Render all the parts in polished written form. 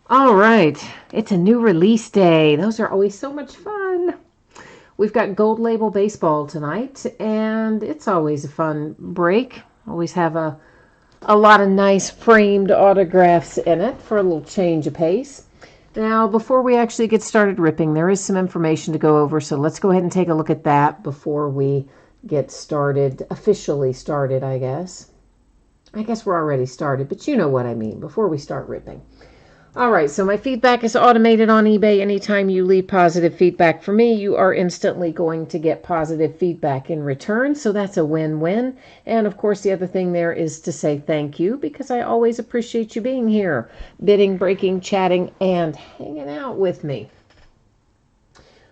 All right, it's a new release day. Those are always so much fun. We've got Gold Label Baseball tonight, and it's always a fun break. Always have a lot of nice framed autographs in it for a little change of pace. Now, before we actually get started ripping, there is some information to go over, so let's go ahead and take a look at that before we get started, officially started, I guess. I guess we're already started, but you know what I mean, before we start ripping. All right, so my feedback is automated on eBay. Anytime you leave positive feedback for me, you are instantly going to get positive feedback in return. So that's a win-win. And of course, the other thing there is to say thank you because I always appreciate you being here, bidding, breaking, chatting, and hanging out with me.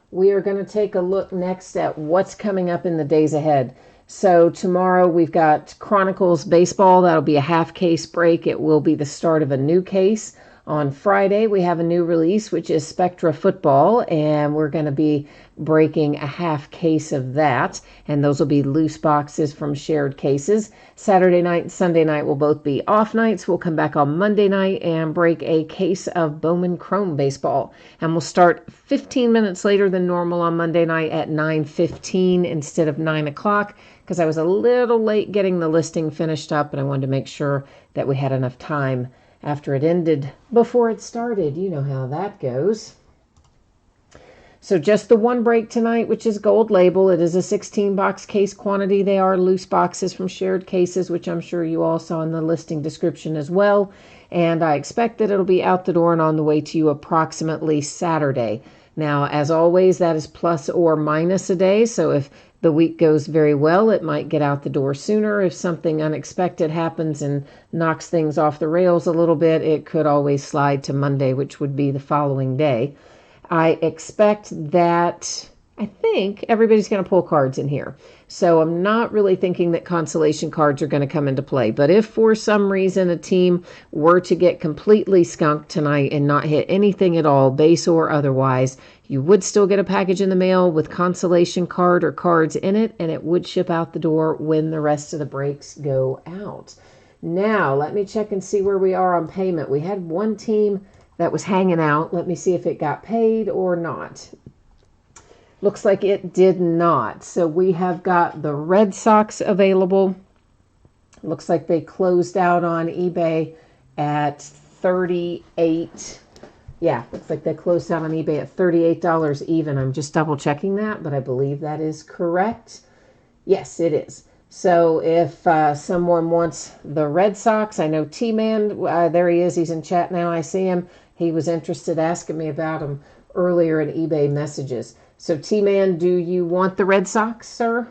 We are going to take a look next at what's coming up in the days ahead. So tomorrow we've got Chronicles Baseball. That'll be a half case break. It will be the start of a new case. On Friday, we have a new release, which is Spectra Football, and we're going to be breaking a half case of that, and those will be loose boxes from shared cases. Saturday night and Sunday night will both be off nights. We'll come back on Monday night and break a case of Bowman Chrome Baseball, and we'll start 15 minutes later than normal on Monday night at 9:15 instead of 9 o'clock because I was a little late getting the listing finished up, and I wanted to make sure that we had enough time after it ended before it started. You know how that goes. So just the one break tonight, which is Gold Label. It is a 16-box case quantity. They are loose boxes from shared cases, which I'm sure you all saw in the listing description as well. And I expect that it'll be out the door and on the way to you approximately Saturday. Now, as always, that is plus or minus a day. So if the week goes very well, it might get out the door sooner. If something unexpected happens and knocks things off the rails a little bit, it could always slide to Monday, which would be the following day. I expect that I think everybody's going to pull cards in here. So I'm not really thinking that consolation cards are going to come into play. But if for some reason a team were to get completely skunked tonight and not hit anything at all, base or otherwise, you would still get a package in the mail with consolation card or cards in it, and it would ship out the door when the rest of the breaks go out. Now, let me check and see where we are on payment. We had one team that was hanging out. Let me see if it got paid or not. Looks like it did not. So we have got the Red Sox available. Looks like they closed out on eBay at 38. Yeah, looks like they closed out on eBay at $38 even. I'm just double checking that, but I believe that is correct. Yes, it is. So if someone wants the Red Sox, I know T-Man, there he is. He's in chat now. I see him. He was interested asking me about him earlier in eBay messages. So T-Man, do you want the Red Sox, sir?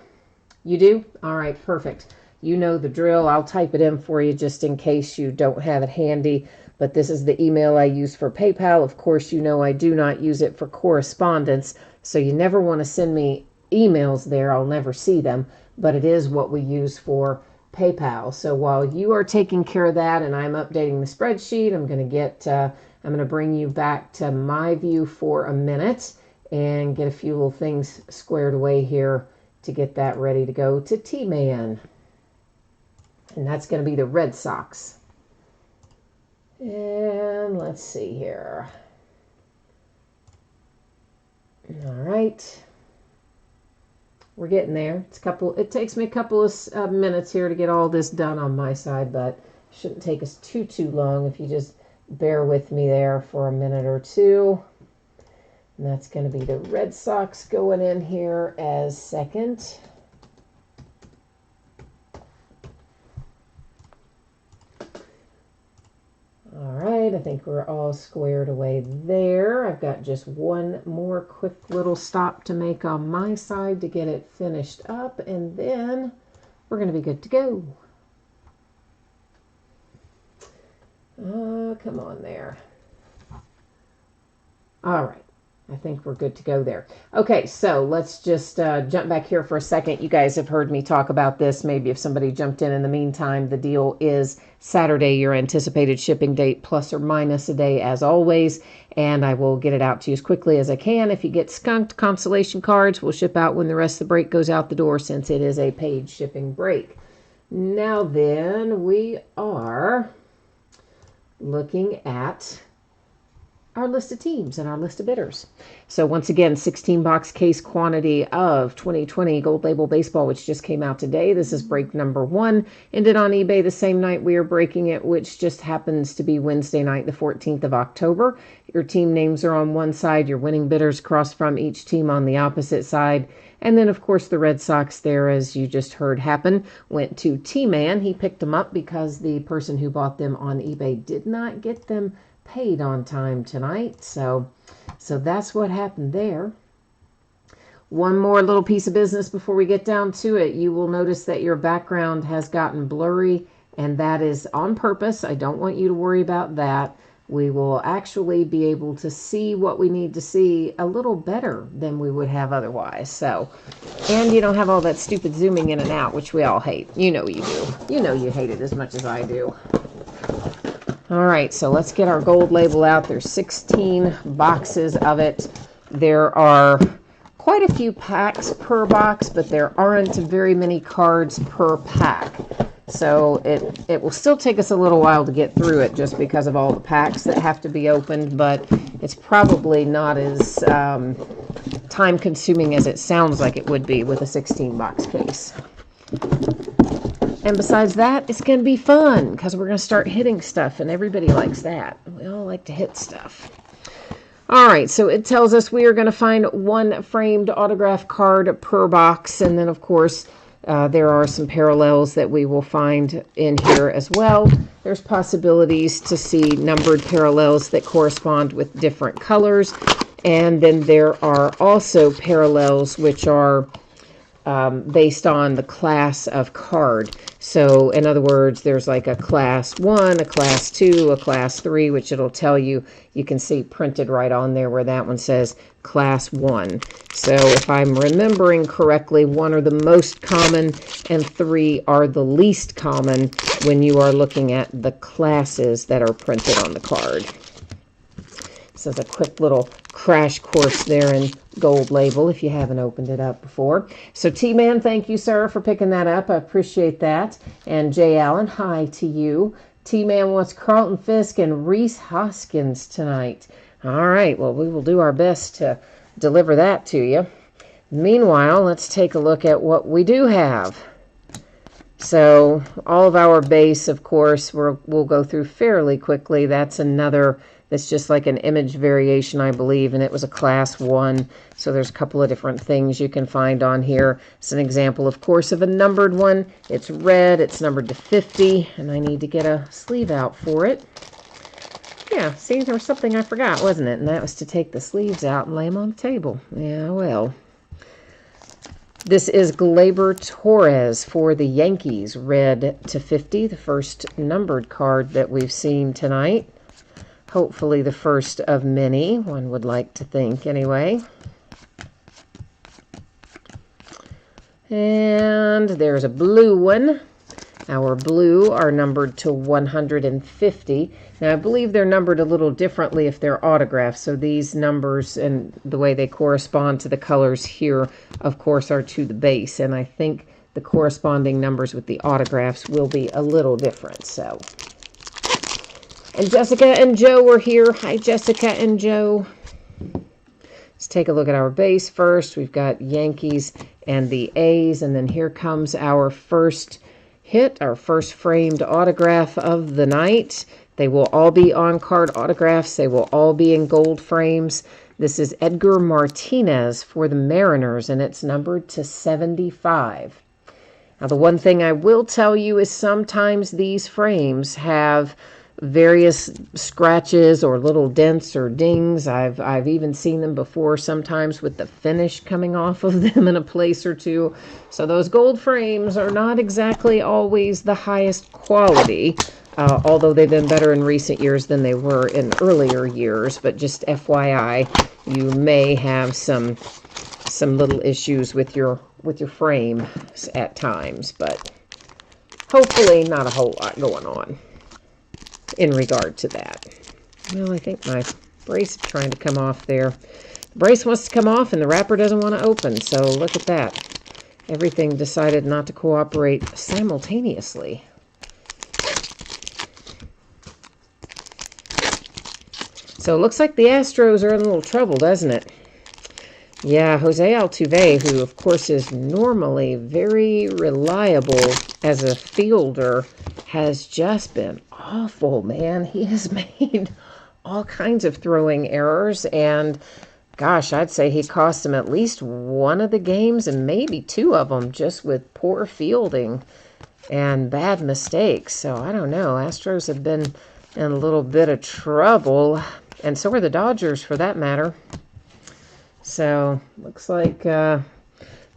You do? All right, perfect. You know the drill. I'll type it in for you just in case you don't have it handy. But this is the email I use for PayPal. Of course, you know I do not use it for correspondence. So you never want to send me emails there. I'll never see them. But it is what we use for PayPal. So while you are taking care of that and I'm updating the spreadsheet, I'm going to bring you back to my view for a minute and get a few little things squared away here to get that ready to go to T-Man. And that's going to be the Red Sox. And let's see here. All right. We're getting there. It takes me a couple of minutes here to get all this done on my side, but it shouldn't take us too long if you just bear with me there for a minute or two. And that's going to be the Red Sox going in here as second. All right, I think we're all squared away there. I've got just one more quick little stop to make on my side to get it finished up, and then we're going to be good to go. Come on there. All right. I think we're good to go there. Okay, so let's just jump back here for a second. You guys have heard me talk about this. Maybe if somebody jumped in the meantime, the deal is Saturday, your anticipated shipping date, plus or minus a day as always. And I will get it out to you as quickly as I can. If you get skunked, consolation cards will ship out when the rest of the break goes out the door since it is a paid shipping break. Now then, we are looking at our list of teams and our list of bidders. So once again, 16-box case quantity of 2020 Gold Label Baseball, which just came out today. This is break number 1. Ended on eBay the same night we are breaking it, which just happens to be Wednesday night, the 14th of October. Your team names are on one side. Your winning bidders cross from each team on the opposite side. And then, of course, the Red Sox there, as you just heard happen, went to T-Man. He picked them up because the person who bought them on eBay did not get them paid on time tonight. So that's what happened there. One more little piece of business before we get down to it. You will notice that your background has gotten blurry, and that is on purpose. I don't want you to worry about that. We will actually be able to see what we need to see a little better than we would have otherwise. So, and you don't have all that stupid zooming in and out, which we all hate. You know you do. You know you hate it as much as I do. All right, so let's get our gold label out. There's 16 boxes of it. There are quite a few packs per box, but there aren't very many cards per pack. So it will still take us a little while to get through it just because of all the packs that have to be opened, but it's probably not as time-consuming as it sounds like it would be with a 16-box case. And besides that, it's going to be fun because we're going to start hitting stuff, and everybody likes that. We all like to hit stuff. All right, so it tells us we are going to find one framed autograph card per box, and then, of course, there are some parallels that we will find in here as well. There's possibilities to see numbered parallels that correspond with different colors, and then there are also parallels which are based on the class of card. So in other words, there's like a class 1, a class 2, a class 3, which it'll tell you. You can see printed right on there where that one says class 1. So if I'm remembering correctly, 1 are the most common and 3 are the least common when you are looking at the classes that are printed on the card. This is a quick little crash course there in gold label if you haven't opened it up before. So T-Man, thank you, sir, for picking that up. I appreciate that. And Jay Allen, hi to you. T-Man wants Carlton Fisk and Reese Hoskins tonight. All right, well, we will do our best to deliver that to you. Meanwhile, let's take a look at what we do have. So all of our base, of course, we'll go through fairly quickly. That's another... It's just like an image variation, I believe, and it was a class 1. So there's a couple of different things you can find on here. It's an example, of course, of a numbered one. It's red. It's numbered to 50, and I need to get a sleeve out for it. Yeah, see, there was something I forgot, wasn't it? And that was to take the sleeves out and lay them on the table. Yeah, well. This is Gleyber Torres for the Yankees, red to 50, the first numbered card that we've seen tonight. Hopefully the first of many, one would like to think anyway. And there's a blue one. Our blue are numbered to 150. Now, I believe they're numbered a little differently if they're autographs. So these numbers and the way they correspond to the colors here, of course, are to the base. And I think the corresponding numbers with the autographs will be a little different. So... And Jessica and Joe are here. Hi, Jessica and Joe. Let's take a look at our base first. We've got Yankees and the A's. And then here comes our first hit, our first framed autograph of the night. They will all be on-card autographs. They will all be in gold frames. This is Edgar Martinez for the Mariners, and it's numbered to 75. Now, the one thing I will tell you is sometimes these frames have various scratches or little dents or dings. I've even seen them before, sometimes with the finish coming off of them in a place or two. So those gold frames are not exactly always the highest quality, although they've been better in recent years than they were in earlier years. But just FYI, you may have some little issues with your frame at times, but hopefully not a whole lot going on in regard to that. Well, I think my brace is trying to come off there. The brace wants to come off and the wrapper doesn't want to open, so look at that. Everything decided not to cooperate simultaneously. So it looks like the Astros are in a little trouble, doesn't it? Yeah, Jose Altuve, who of course is normally very reliable as a fielder, has just been awful, man. He has made all kinds of throwing errors, and gosh, I'd say he cost him at least one of the games and maybe two of them just with poor fielding and bad mistakes. So I don't know. Astros have been in a little bit of trouble, and so are the Dodgers for that matter. So looks like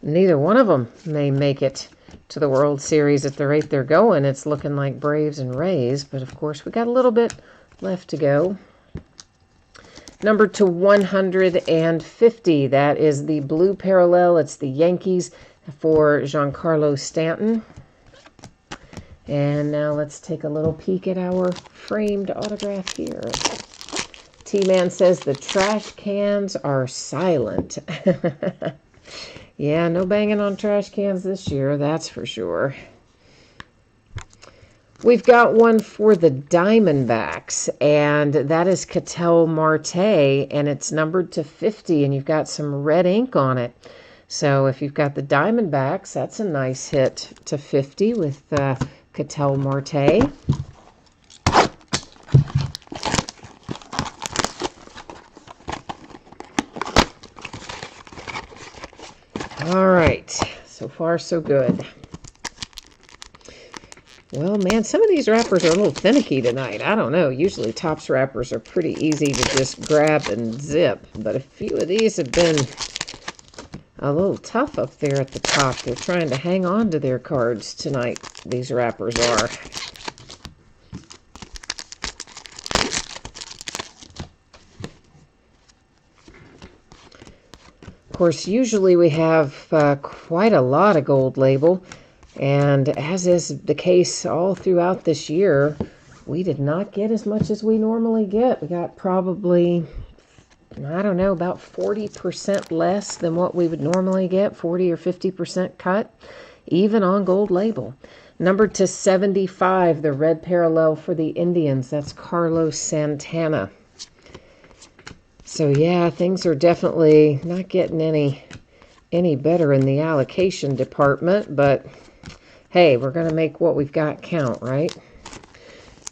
neither one of them may make it to the World Series at the rate they're going. It's looking like Braves and Rays, but of course we got a little bit left to go. Number to 150, that is the blue parallel. It's the Yankees for Giancarlo Stanton. And now let's take a little peek at our framed autograph here. T-Man says the trash cans are silent. Yeah, no banging on trash cans this year, that's for sure. We've got one for the Diamondbacks, and that is Ketel Marte, and it's numbered to 50, and you've got some red ink on it. So if you've got the Diamondbacks, that's a nice hit to 50 with Ketel Marte. All right, so far so good. Well, man, some of these wrappers are a little finicky tonight. I don't know. Usually Topps wrappers are pretty easy to just grab and zip, but a few of these have been a little tough up there at the top. They're trying to hang on to their cards tonight, these wrappers are. Of course, usually we have quite a lot of gold label, and as is the case all throughout this year, we did not get as much as we normally get. We got probably, I don't know, about 40% less than what we would normally get, 40 or 50% cut, even on gold label. Number to 75, the red parallel for the Indians, that's Carlos Santana. So yeah, things are definitely not getting any better in the allocation department, but hey, we're going to make what we've got count, right?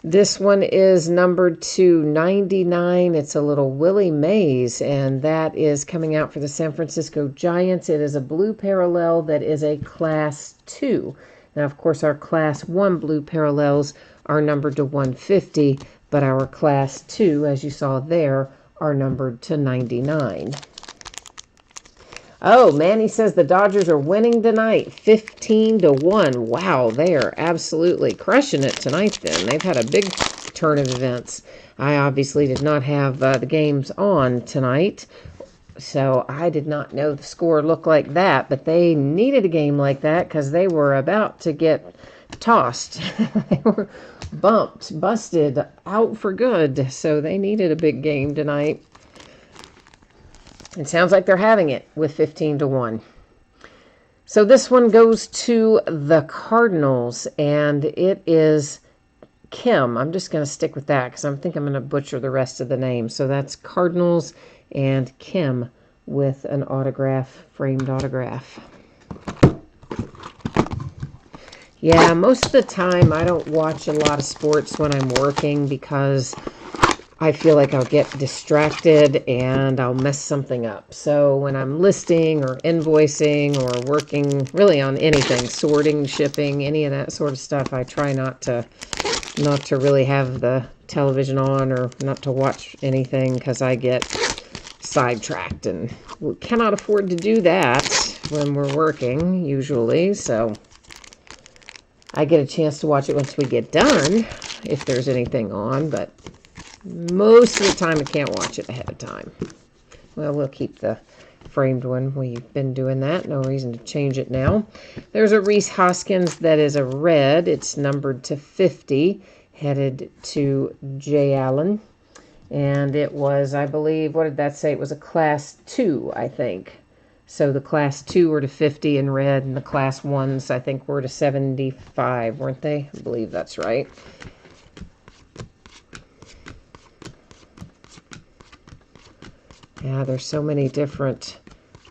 This one is numbered to 99. It's a little Willie Mays, and that is coming out for the San Francisco Giants. It is a blue parallel that is a Class 2. Now, of course, our Class 1 blue parallels are numbered to 150, but our Class 2, as you saw there, are numbered to 99. Oh, Manny says the Dodgers are winning tonight, 15-1. Wow, they are absolutely crushing it tonight then. They've had a big turn of events. I obviously did not have the games on tonight, so I did not know the score looked like that, but they needed a game like that because they were about to get tossed. They were bumped, busted, out for good, so they needed a big game tonight. It sounds like they're having it with 15-1. So this one goes to the Cardinals, and it is Kim. I'm just going to stick with that because I think I'm going to butcher the rest of the name. So that's Cardinals and Kim with an autograph, framed autograph. Yeah, most of the time I don't watch a lot of sports when I'm working because I feel like I'll get distracted and I'll mess something up. So when I'm listing or invoicing or working really on anything, sorting, shipping, any of that sort of stuff, I try not to really have the television on or not to watch anything because I get sidetracked, and we cannot afford to do that when we're working usually. So I get a chance to watch it once we get done if there's anything on, but most of the time I can't watch it ahead of time. Well, we'll keep the framed one. We've been doing that. No reason to change it now. There's a Rhys Hoskins that is a red. It's numbered to 50, headed to Jay Allen. And it was, I believe, what did that say? It was a Class 2, I think. So the Class 2 were to 50 in red, and the Class 1s, I think, were to 75, weren't they? I believe that's right. Yeah, there's so many different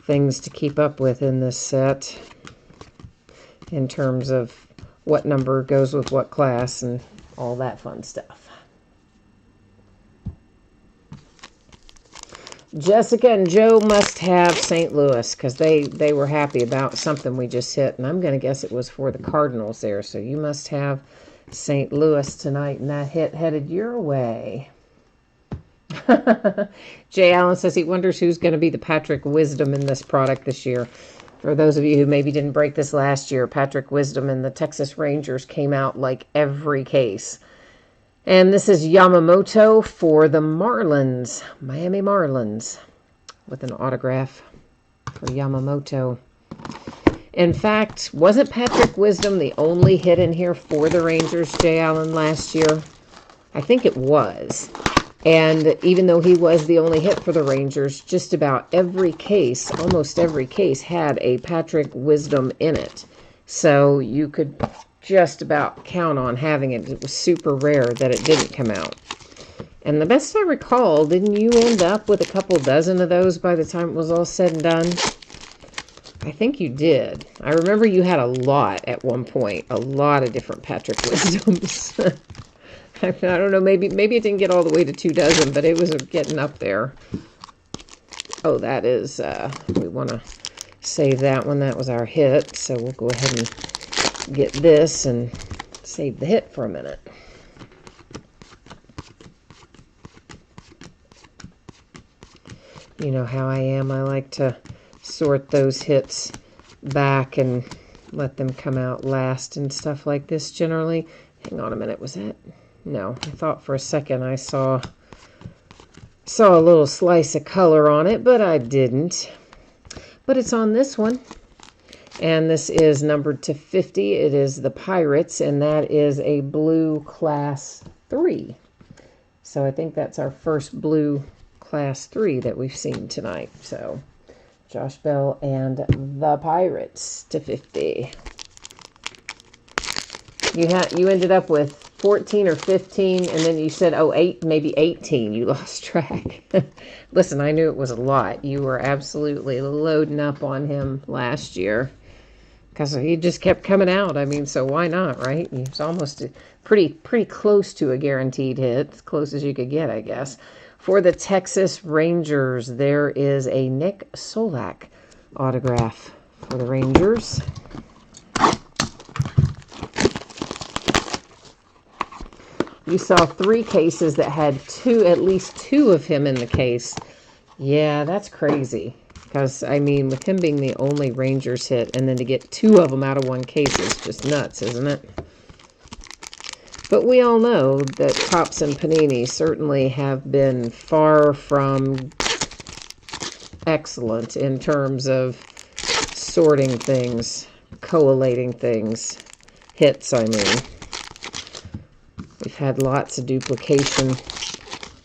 things to keep up with in this set in terms of what number goes with what class and all that fun stuff. Jessica and Joe must have St. Louis because they were happy about something we just hit, and I'm going to guess it was for the Cardinals there. So you must have St. Louis tonight, and that hit headed your way. Jay Allen says he wonders who's going to be the Patrick Wisdom in this product this year. For those of you who maybe didn't break this last year, Patrick Wisdom and the Texas Rangers came out like every case. And this is Yamamoto for the Marlins, Miami Marlins, with an autograph for Yamamoto. In fact, wasn't Patrick Wisdom the only hit in here for the Rangers, Jay Allen, last year? I think it was. And even though he was the only hit for the Rangers, just about every case, almost every case, had a Patrick Wisdom in it. So you could just about count on having it. It was super rare that it didn't come out. And the best I recall, didn't you end up with a couple dozen of those by the time it was all said and done? I think you did. I remember you had a lot at one point. A lot of different Patrick Wisdoms. I don't know, maybe it didn't get all the way to 2 dozen, but it was getting up there. Oh, that is, we want to save that one. That was our hit, so we'll go ahead and get this and save the hit for a minute. You know how I am. I like to sort those hits back and let them come out last and stuff like this generally. Hang on a minute, was that? No, I thought for a second I saw a little slice of color on it, but I didn't. But it's on this one. And this is numbered to 50. It is the Pirates, and that is a blue Class 3. So I think that's our first blue Class 3 that we've seen tonight. So Josh Bell and the Pirates to 50. You ended up with 14 or 15, and then you said, oh, 8, maybe 18. You lost track. Listen, I knew it was a lot. You were absolutely loading up on him last year because he just kept coming out. I mean, so why not, right? He was almost pretty close to a guaranteed hit, as close as you could get, I guess. For the Texas Rangers, there is a Nick Solak autograph for the Rangers. You saw 3 cases that had at least two of him in the case. Yeah, that's crazy. Because, I mean, with him being the only Rangers hit, and then to get 2 of them out of one case is just nuts, isn't it? But we all know that Topps and Panini certainly have been far from excellent in terms of sorting things, collating things, hits, I mean. We've had lots of duplication.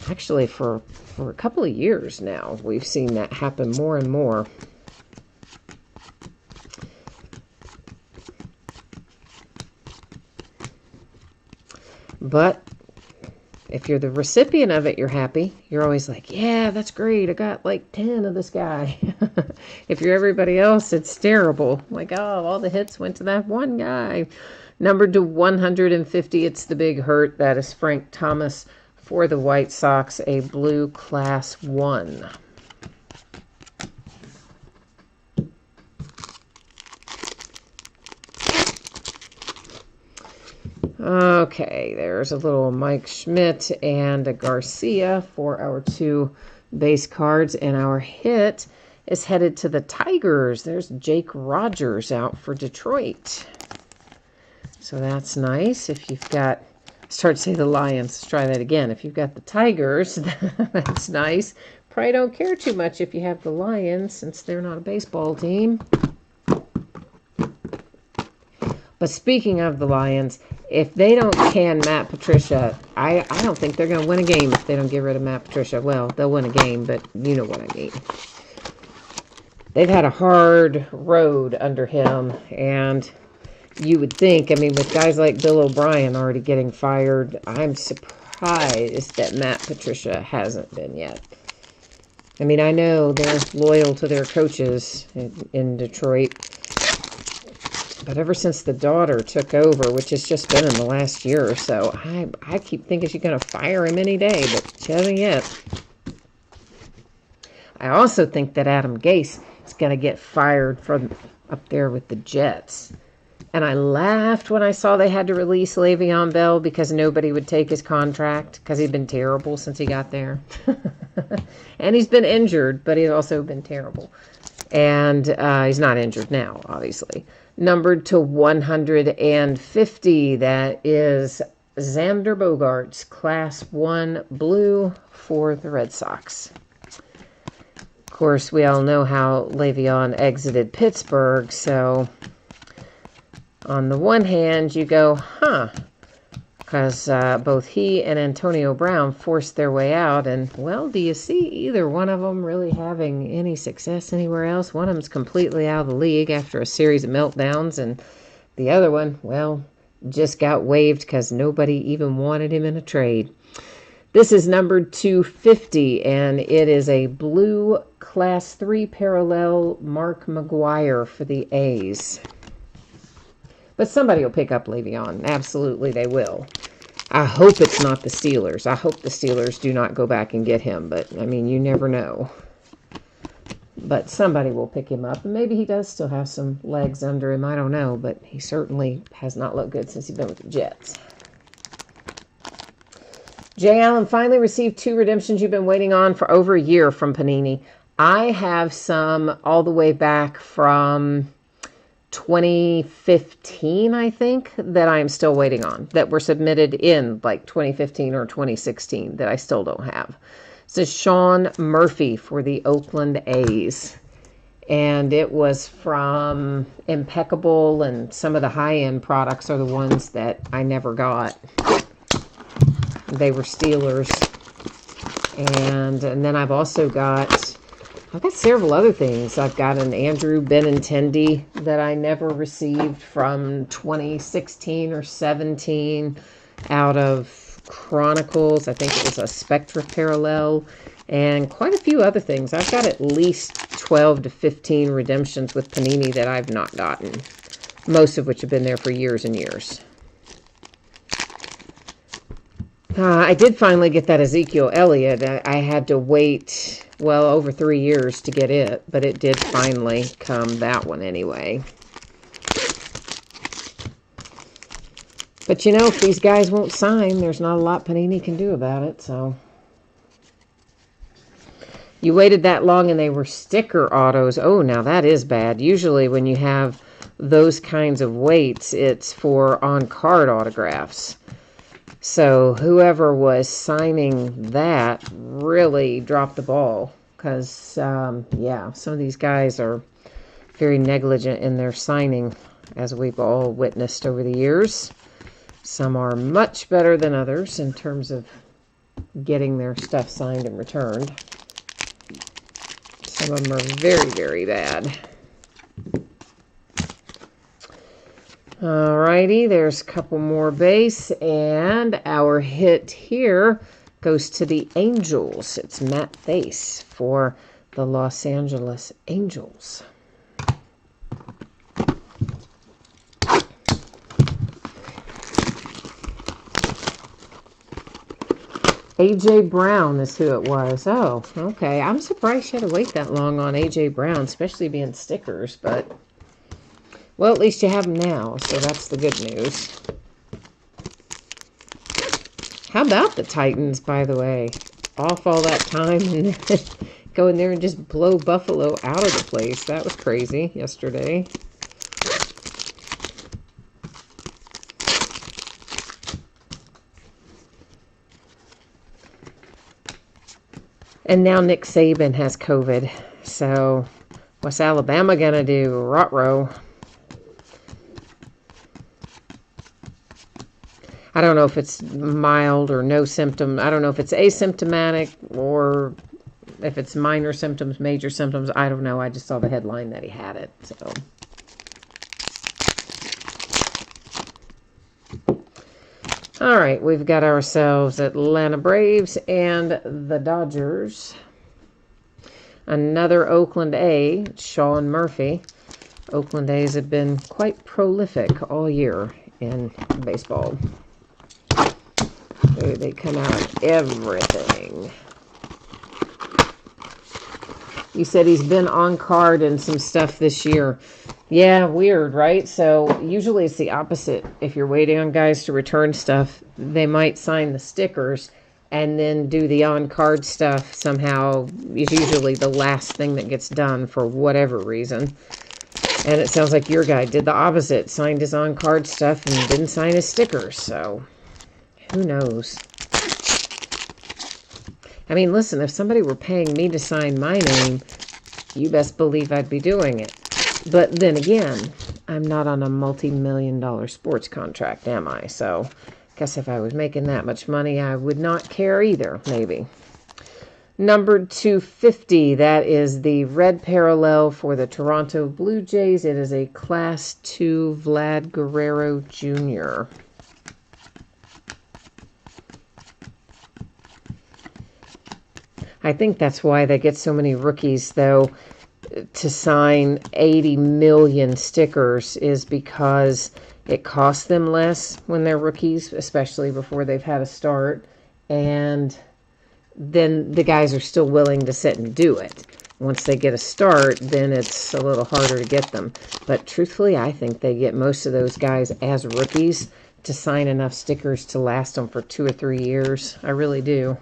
Actually, for a couple of years now, we've seen that happen more and more. But if you're the recipient of it, you're happy. You're always like, yeah, that's great. I got like 10 of this guy. If you're everybody else, it's terrible. Like, oh, all the hits went to that one guy. Numbered to 150, it's the big hurt. That is Frank Thomas for the White Sox, a blue Class 1. Okay, there's a little Mike Schmidt and a Garcia for our 2 base cards. And our hit is headed to the Tigers. There's Jake Rogers out for Detroit. So that's nice. If you've got, start to say the Lions, let's try that again. If you've got the Tigers, that's nice. Probably don't care too much if you have the Lions, since they're not a baseball team. But speaking of the Lions, if they don't can Matt Patricia, I don't think they're going to win a game if they don't get rid of Matt Patricia. Well, they'll win a game, but you know what I mean. They've had a hard road under him, and you would think, I mean, with guys like Bill O'Brien already getting fired, I'm surprised that Matt Patricia hasn't been yet. I mean, I know they're loyal to their coaches in Detroit, but ever since the daughter took over, which has just been in the last year or so, I keep thinking she's going to fire him any day, but she hasn't yet. I also think that Adam Gase is going to get fired from up there with the Jets. And I laughed when I saw they had to release Le'Veon Bell because nobody would take his contract because he'd been terrible since he got there. And he's been injured, but he's also been terrible. And he's not injured now, obviously. Numbered to 150, that is Xander Bogaerts, Class 1 blue for the Red Sox. Of course, we all know how Le'Veon exited Pittsburgh, so on the one hand, you go, because both he and Antonio Brown forced their way out, and, well, do you see either one of them really having any success anywhere else? One of them's completely out of the league after a series of meltdowns, and the other one, well, just got waived because nobody even wanted him in a trade. This is numbered 250, and it is a blue Class 3 parallel Mark McGwire for the A's. But somebody will pick up Le'Veon. Absolutely, they will. I hope it's not the Steelers. I hope the Steelers do not go back and get him. But, I mean, you never know. But somebody will pick him up. And maybe he does still have some legs under him. I don't know. But he certainly has not looked good since he's been with the Jets. Jay Allen finally received 2 redemptions you've been waiting on for over a year from Panini. I have some all the way back from 2015, I think, that I'm still waiting on, that were submitted in like 2015 or 2016 that I still don't have. This is Sean Murphy for the Oakland A's. And it was from Impeccable, and some of the high-end products are the ones that I never got. They were Steelers. And then I've got several other things. I've got an Andrew Benintendi that I never received from 2016 or 17 out of Chronicles. I think it was a Spectra Parallel, and quite a few other things. I've got at least 12 to 15 redemptions with Panini that I've not gotten, most of which have been there for years and years. I did finally get that Ezekiel Elliott. I had to wait, well, over 3 years to get it, but it did finally come, that one anyway. But, you know, if these guys won't sign, there's not a lot Panini can do about it, so. You waited that long and they were sticker autos. Oh, now that is bad. Usually when you have those kinds of waits, it's for on-card autographs. So whoever was signing that really dropped the ball because, yeah, some of these guys are very negligent in their signing, as we've all witnessed over the years. Some are much better than others in terms of getting their stuff signed and returned. Some of them are very, very bad. Alrighty, there's a couple more base, and our hit here goes to the Angels. It's Matt Thaiss for the Los Angeles Angels. A.J. Brown is who it was. Oh, okay. I'm surprised she had to wait that long on A.J. Brown, especially being stickers, but well, at least you have them now, so that's the good news. How about the Titans, by the way? Off all that time and then go in there and just blow Buffalo out of the place. That was crazy yesterday. And now Nick Saban has COVID. So what's Alabama going to do? Ruh-roh. I don't know if it's mild or no symptom. I don't know if it's asymptomatic or if it's minor symptoms, major symptoms. I don't know. I just saw the headline that he had it. So. All right, we've got ourselves Atlanta Braves and the Dodgers. Another Oakland A, Sean Murphy. Oakland A's have been quite prolific all year in baseball. They come out everything. You said he's been on card in some stuff this year. Yeah, weird, right? So usually it's the opposite. If you're waiting on guys to return stuff, they might sign the stickers and then do the on-card stuff somehow. Is usually the last thing that gets done for whatever reason. And it sounds like your guy did the opposite. Signed his on-card stuff and didn't sign his stickers. So who knows? I mean, listen, if somebody were paying me to sign my name, you best believe I'd be doing it. But then again, I'm not on a multi-million-dollar sports contract, am I? So I guess if I was making that much money, I would not care either, maybe. Numbered 250, that is the red parallel for the Toronto Blue Jays. It is a Class 2 Vlad Guerrero Jr. I think that's why they get so many rookies, though, to sign 80 million stickers, is because it costs them less when they're rookies, especially before they've had a start. And then the guys are still willing to sit and do it. Once they get a start, then it's a little harder to get them. But truthfully, I think they get most of those guys as rookies to sign enough stickers to last them for 2 or 3 years. I really do.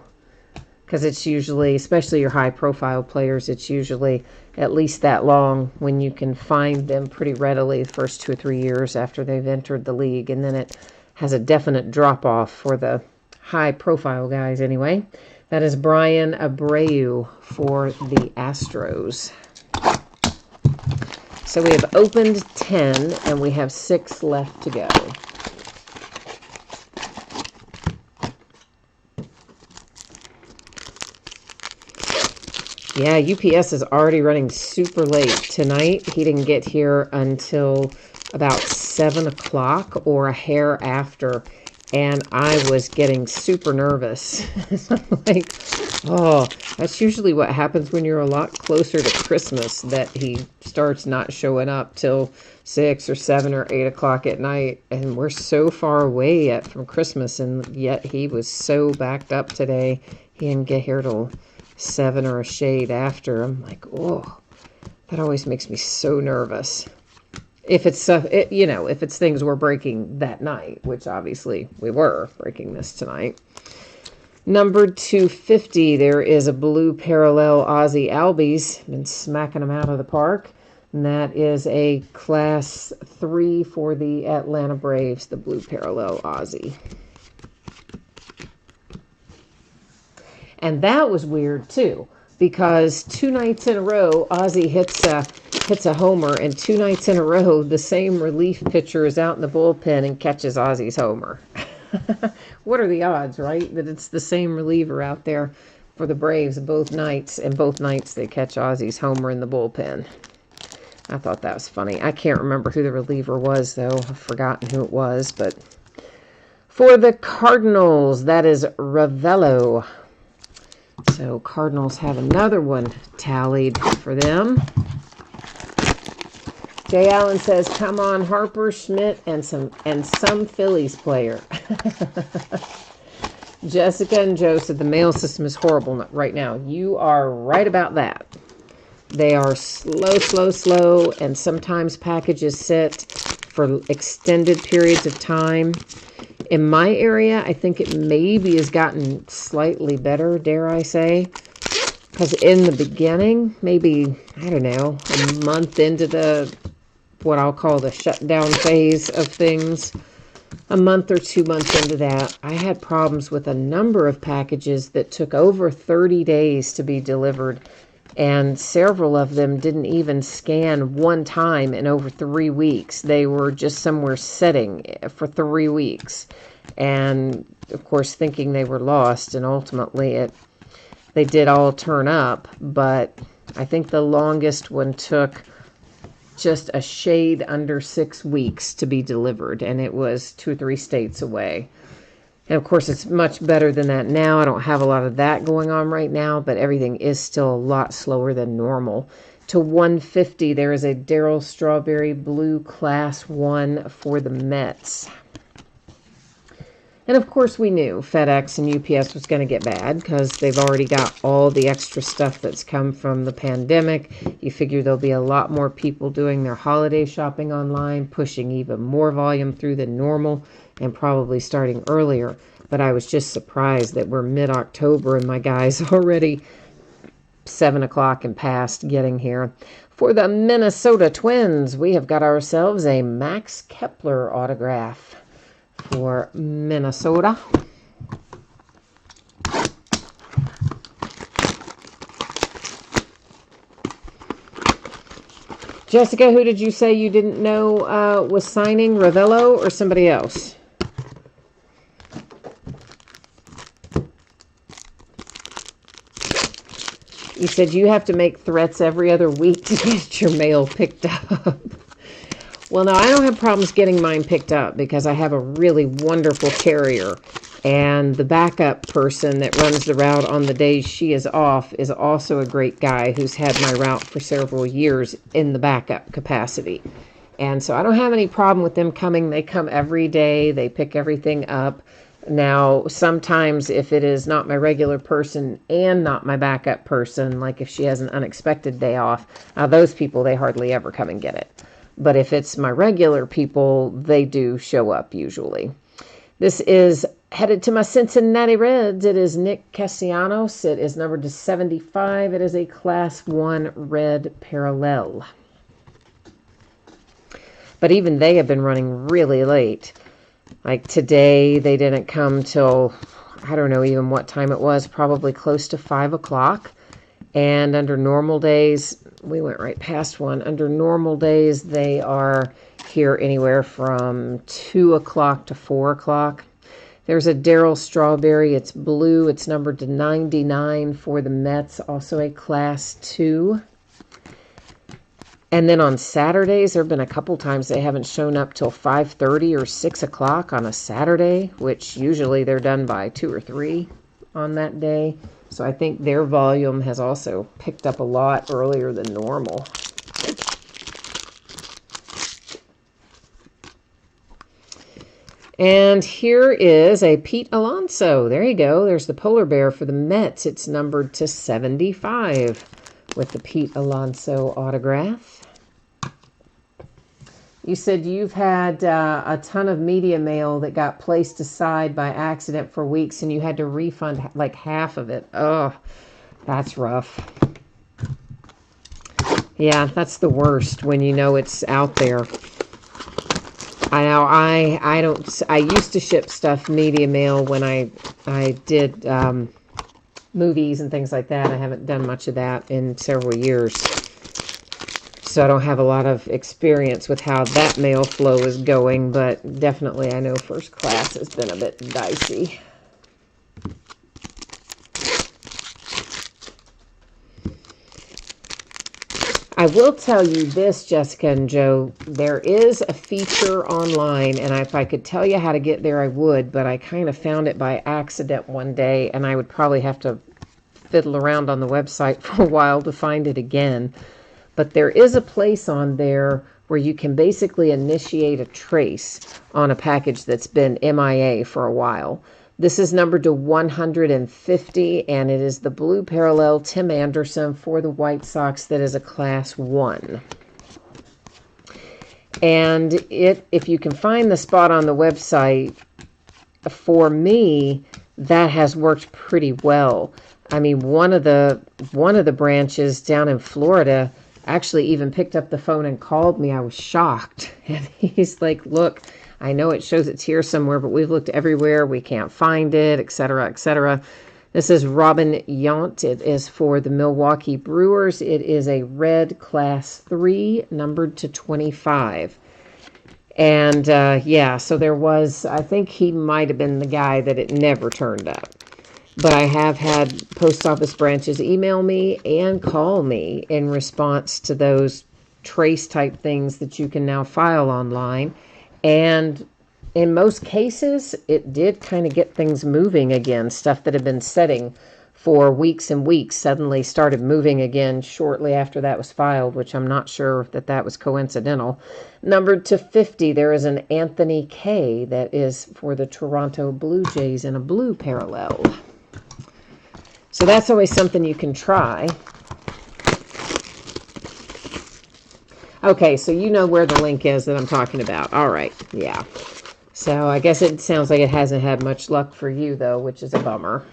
Because it's usually, especially your high-profile players, it's usually at least that long when you can find them pretty readily the first 2 or 3 years after they've entered the league. And then it has a definite drop-off for the high-profile guys anyway. That is Brian Abreu for the Astros. So we have opened 10, and we have 6 left to go. Yeah, UPS is already running super late tonight. He didn't get here until about 7 o'clock or a hair after. And I was getting super nervous. I'm like, oh, that's usually what happens when you're a lot closer to Christmas, that he starts not showing up till 6 or 7 or 8 o'clock at night. And we're so far away yet from Christmas, and yet he was so backed up today. He didn't get here till 7 or a shade after. I'm like, oh, that always makes me so nervous. If it's stuff, if it's things we're breaking that night, which obviously we were breaking this tonight. Number 250, there is a blue parallel Ozzie Albies. Been smacking them out of the park. And that is a Class 3 for the Atlanta Braves, the blue parallel Ozzie. And that was weird, too, because 2 nights in a row, Ozzie hits a homer, and 2 nights in a row, the same relief pitcher is out in the bullpen and catches Ozzie's homer. What are the odds, right, that it's the same reliever out there for the Braves both nights, and both nights they catch Ozzie's homer in the bullpen. I thought that was funny. I can't remember who the reliever was, though. I've forgotten who it was, but for the Cardinals, that is Ravello. So Cardinals have another one tallied for them. Jay Allen says, come on, Harper, Schmidt, and some Phillies player. Jessica and Joe said the mail system is horrible right now. You are right about that. They are slow, and sometimes packages sit for extended periods of time. In my area, I think it maybe has gotten slightly better, dare I say. Because in the beginning, maybe, I don't know, a month into what I'll call the shutdown phase of things, a month or 2 months into that, I had problems with a number of packages that took over 30 days to be delivered. And several of them didn't even scan one time in over 3 weeks. They were just somewhere sitting for 3 weeks. And, of course, thinking they were lost. And ultimately, they did all turn up. But I think the longest one took just a shade under 6 weeks to be delivered. And it was 2 or 3 states away. And of course, it's much better than that now. I don't have a lot of that going on right now, but everything is still a lot slower than normal. To 150, there is a Darryl Strawberry Blue Class 1 for the Mets. And of course, we knew FedEx and UPS was going to get bad because they've already got all the extra stuff that's come from the pandemic. You figure there'll be a lot more people doing their holiday shopping online, pushing even more volume through than normal, and probably starting earlier. But I was just surprised that we're mid-October and my guys already 7 o'clock and past getting here. For the Minnesota Twins, we have got ourselves a Max Kepler autograph for Minnesota. Jessica, who did you say you didn't know was signing? Ravello or somebody else? You said you have to make threats every other week to get your mail picked up. Well, no, I don't have problems getting mine picked up because I have a really wonderful carrier. And the backup person that runs the route on the days she is off is also a great guy who's had my route for several years in the backup capacity. And so I don't have any problem with them coming. They come every day. They pick everything up. Now, sometimes if it is not my regular person and not my backup person, like if she has an unexpected day off, those people, they hardly ever come and get it. But if it's my regular people, they do show up usually. This is headed to my Cincinnati Reds. It is Nick Castellanos. It is numbered to 75. It is a Class 1 red parallel. But even they have been running really late. Like today, they didn't come till, I don't know even what time it was, probably close to 5 o'clock. And under normal days, we went right past one. Under normal days, they are here anywhere from 2 o'clock to 4 o'clock. There's a Darryl Strawberry. It's blue. It's numbered to 99 for the Mets, also a Class 2. And then on Saturdays, there have been a couple times they haven't shown up till 5:30 or 6 o'clock on a Saturday, which usually they're done by 2 or 3 on that day. So I think their volume has also picked up a lot earlier than normal. And here is a Pete Alonso. There you go. There's the polar bear for the Mets. It's numbered to 75 with the Pete Alonso autograph. You said you've had a ton of media mail that got placed aside by accident for weeks and you had to refund like half of it. Oh, that's rough. Yeah, that's the worst when you know it's out there. I know I used to ship stuff media mail when I did movies and things like that. I haven't done much of that in several years. So I don't have a lot of experience with how that mail flow is going, but definitely I know first class has been a bit dicey. I will tell you this, Jessica and Joe, there is a feature online, and if I could tell you how to get there, I would, but I kind of found it by accident one day, and I would probably have to fiddle around on the website for a while to find it again. But there is a place on there where you can basically initiate a trace on a package that's been MIA for a while. This is numbered to 150, and it is the blue parallel Tim Anderson for the White Sox that is a Class 1. And if you can find the spot on the website, for me, that has worked pretty well. I mean, one of the branches down in Florida actually even picked up the phone and called me. I was shocked. And he's like, look, I know it shows it's here somewhere, but we've looked everywhere. We can't find it, etc., etc. This is Robin Yount. It is for the Milwaukee Brewers. It is a red Class 3, numbered to 25. And, yeah, so there was, I think he might have been the guy that it never turned up. But I have had post office branches email me and call me in response to those trace type things that you can now file online. And in most cases, it did kind of get things moving again. Stuff that had been setting for weeks and weeks suddenly started moving again shortly after that was filed, which I'm not sure that that was coincidental. Numbered to 50, there is an Anthony K that is for the Toronto Blue Jays in a blue parallel. So that's always something you can try. Okay, so you know where the link is that I'm talking about. All right, yeah. So I guess it sounds like it hasn't had much luck for you, though, which is a bummer.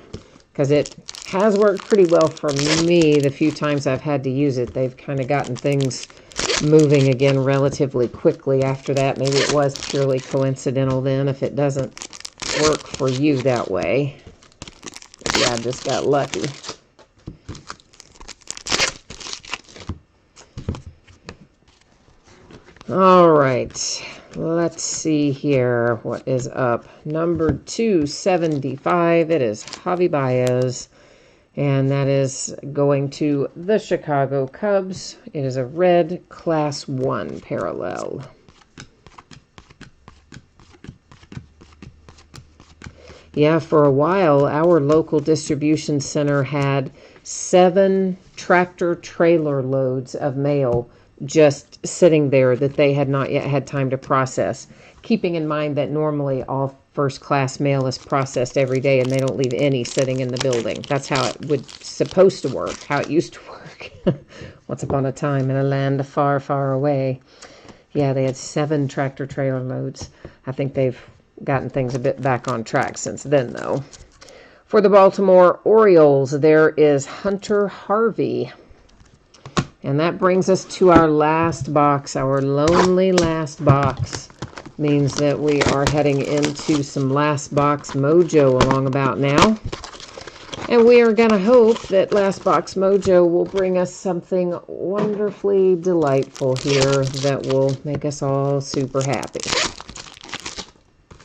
Because it has worked pretty well for me the few times I've had to use it. They've kind of gotten things moving again relatively quickly after that. Maybe it was purely coincidental then if it doesn't work for you that way. Yeah, I just got lucky. All right, let's see here what is up. Number 275, it is Javi Baez, and that is going to the Chicago Cubs. It is a red Class 1 parallel. Yeah, for a while, our local distribution center had 7 tractor trailer loads of mail just sitting there that they had not yet had time to process. Keeping in mind that normally all first-class mail is processed every day and they don't leave any sitting in the building. That's how it would supposed to work, how it used to work. Once upon a time in a land far, far away. Yeah, they had 7 tractor trailer loads. I think they've gotten things a bit back on track since then, though. For the Baltimore Orioles, there is Hunter Harvey. And that brings us to our last box, our lonely last box. Means that we are heading into some last box mojo along about now. And we are going to hope that last box mojo will bring us something wonderfully delightful here that will make us all super happy.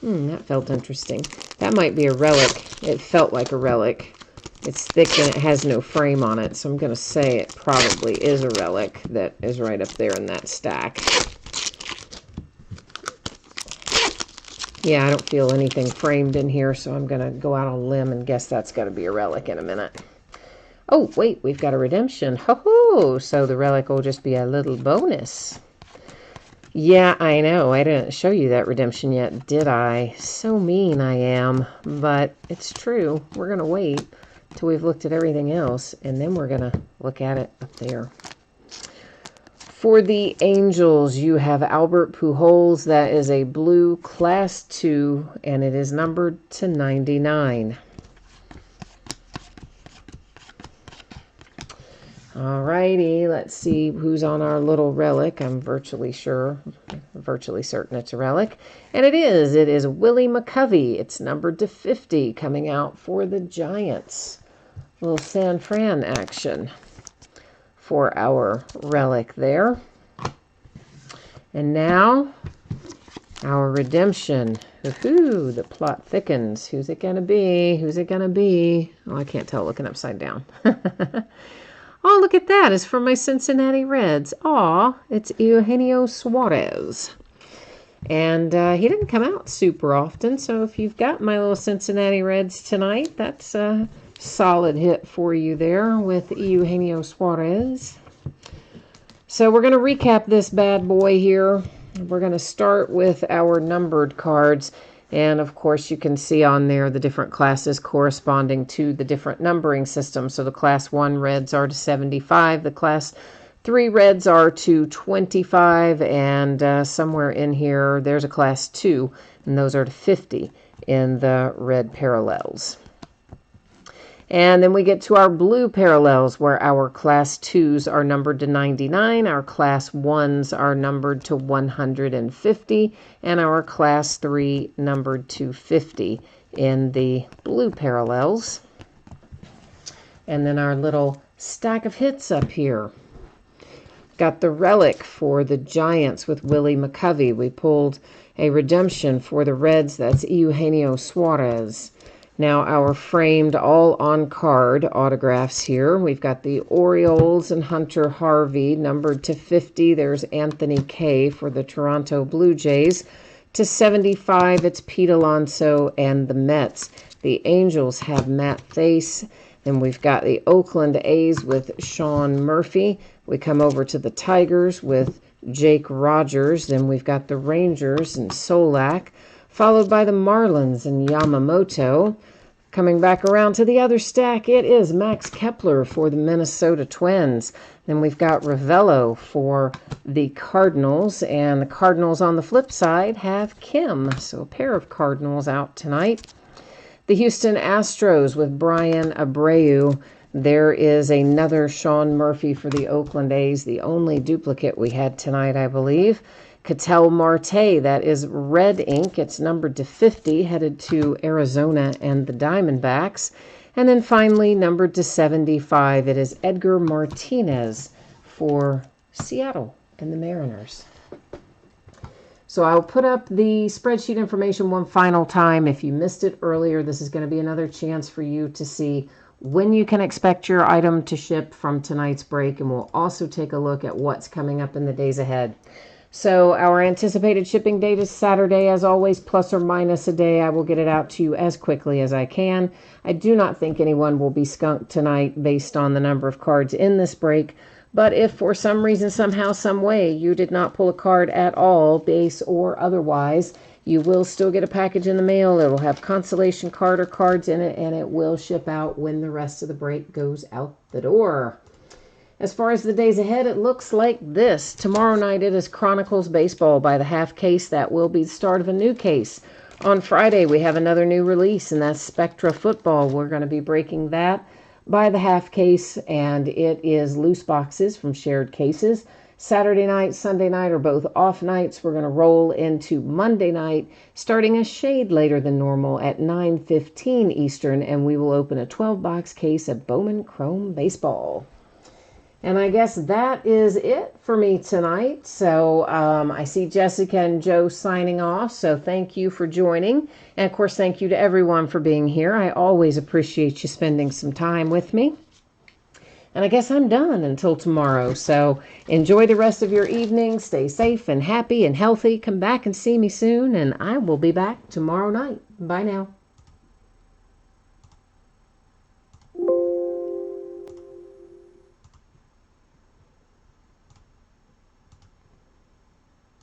That felt interesting. That might be a relic. It felt like a relic. It's thick and it has no frame on it, so I'm going to say it probably is a relic that is right up there in that stack. Yeah, I don't feel anything framed in here, so I'm going to go out on a limb and guess that's got to be a relic in a minute. Oh, wait, we've got a redemption. Ho-ho! So the relic will just be a little bonus. Yeah, I know. I didn't show you that redemption yet, did I? So mean I am, but it's true. We're going to wait till we've looked at everything else, and then we're going to look at it up there. For the Angels, you have Albert Pujols. That is a blue Class 2, and it is numbered to 99. Alrighty, let's see who's on our little relic. I'm virtually certain it's a relic. And it is. It is Willie McCovey. It's numbered to 50, coming out for the Giants. A little San Fran action for our relic there. And now, our redemption. Woohoo, the plot thickens. Who's it going to be? Who's it going to be? Oh, I can't tell looking upside down. Oh, look at that. It's from my Cincinnati Reds. Aw, it's Eugenio Suarez. And he didn't come out super often, so if you've got my little Cincinnati Reds tonight, that's a solid hit for you there with Eugenio Suarez. So we're going to recap this bad boy here. We're going to start with our numbered cards. And, of course, you can see on there the different classes corresponding to the different numbering systems. So the Class 1 Reds are to 75. The Class 3 Reds are to 25. And somewhere in here, there's a Class 2. And those are to 50 in the red parallels. And then we get to our blue parallels where our Class 2s are numbered to 99, our Class 1s are numbered to 150, and our Class 3 numbered to 50 in the blue parallels. And then our little stack of hits up here. Got the relic for the Giants with Willie McCovey. We pulled a redemption for the Reds. That's Eugenio Suarez. Now our framed all-on-card autographs here. We've got the Orioles and Hunter Harvey, numbered to 50. There's Anthony K. for the Toronto Blue Jays. to 75, it's Pete Alonso and the Mets. The Angels have Matt Thaiss. Then we've got the Oakland A's with Sean Murphy. We come over to the Tigers with Jake Rogers. Then we've got the Rangers and Solak, followed by the Marlins and Yamamoto. Coming back around to the other stack, it is Max Kepler for the Minnesota Twins. Then we've got Ravello for the Cardinals, and the Cardinals on the flip side have Kim. So a pair of Cardinals out tonight. The Houston Astros with Brian Abreu. There is another Sean Murphy for the Oakland A's, the only duplicate we had tonight, I believe. Ketel Marte, that is red ink. It's numbered to 50, headed to Arizona and the Diamondbacks. And then finally, numbered to 75, it is Edgar Martinez for Seattle and the Mariners. So I'll put up the spreadsheet information one final time. If you missed it earlier, this is going to be another chance for you to see when you can expect your item to ship from tonight's break. And we'll also take a look at what's coming up in the days ahead. So our anticipated shipping date is Saturday, as always, plus or minus a day. I will get it out to you as quickly as I can. I do not think anyone will be skunked tonight based on the number of cards in this break. But if for some reason, somehow, some way, you did not pull a card at all, base or otherwise, you will still get a package in the mail. It will have consolation card or cards in it, and it will ship out when the rest of the break goes out the door. As far as the days ahead, it looks like this. Tomorrow night, it is Chronicles Baseball by the half case. That will be the start of a new case. On Friday, we have another new release, and that's Spectra Football. We're going to be breaking that by the half case, and it is loose boxes from shared cases. Saturday night, Sunday night are both off nights. We're going to roll into Monday night, starting a shade later than normal at 9:15 Eastern, and we will open a 12-box case of Bowman Chrome Baseball. And I guess that is it for me tonight. So I see Jessica and Joe signing off. So thank you for joining. And, of course, thank you to everyone for being here. I always appreciate you spending some time with me. And I guess I'm done until tomorrow. So enjoy the rest of your evening. Stay safe and happy and healthy. Come back and see me soon. And I will be back tomorrow night. Bye now.